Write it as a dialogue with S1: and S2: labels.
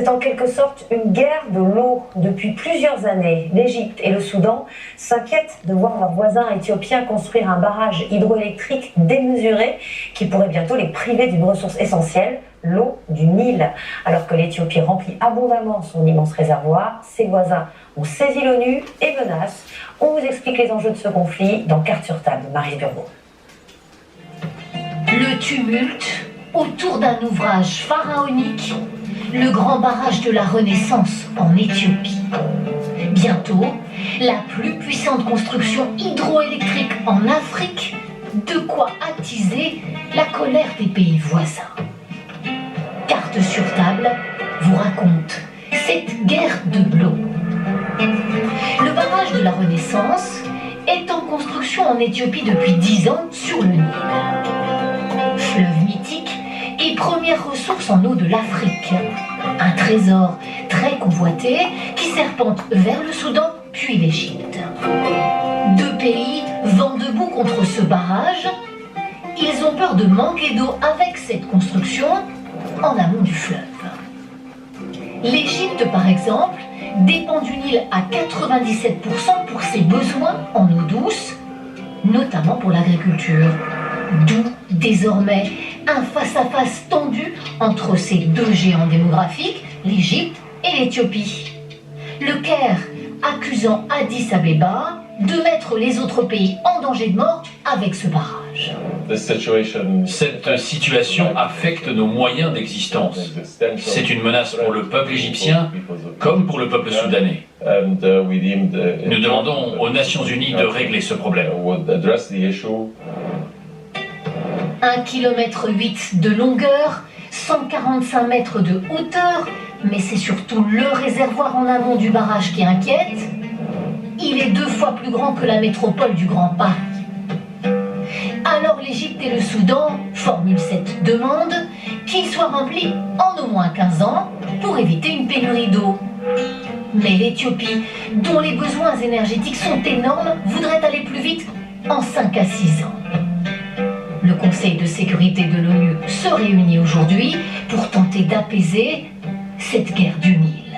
S1: C'est en quelque sorte une guerre de l'eau depuis plusieurs années. L'Égypte et le Soudan s'inquiètent de voir leurs voisins éthiopiens construire un barrage hydroélectrique démesuré qui pourrait bientôt les priver d'une ressource essentielle, l'eau du Nil. Alors que l'Éthiopie remplit abondamment son immense réservoir, ses voisins ont saisi l'ONU et menacent. On vous explique les enjeux de ce conflit dans Cartes sur table de Maryse Burgot.
S2: Le tumulte autour d'un ouvrage pharaonique, le grand barrage de la Renaissance en Éthiopie. Bientôt, la plus puissante construction hydroélectrique en Afrique, de quoi attiser la colère des pays voisins. Cartes sur table vous raconte cette guerre de l'eau. Le barrage de la Renaissance est en construction en Éthiopie depuis 10 ans sur le Nil. Fleuve mythique et première ressource en eau de l'Afrique. Un trésor très convoité qui serpente vers le Soudan puis l'Égypte. Deux pays vont debout contre ce barrage. Ils ont peur de manquer d'eau avec cette construction en amont du fleuve. L'Égypte, par exemple, dépend du Nil à 97% pour ses besoins en eau douce, notamment pour l'agriculture. D'où, désormais, un face-à-face tendu entre ces deux géants démographiques, l'Égypte et l'Éthiopie. Le Caire accusant Addis Abeba de mettre les autres pays en danger de mort avec ce barrage.
S3: Cette situation affecte nos moyens d'existence. C'est une menace pour le peuple égyptien comme pour le peuple soudanais. Nous demandons aux Nations Unies de régler ce problème.
S2: 1,8 km de longueur, 145 mètres de hauteur, mais c'est surtout le réservoir en amont du barrage qui inquiète. Il est 2 fois plus grand que la métropole du Grand Paris. Alors l'Égypte et le Soudan formulent cette demande qu'il soit rempli en au moins 15 ans pour éviter une pénurie d'eau. Mais l'Éthiopie, dont les besoins énergétiques sont énormes, voudrait aller plus vite en 5 à 6 ans. Le Conseil de sécurité de l'ONU se réunit aujourd'hui pour tenter d'apaiser cette guerre du Nil.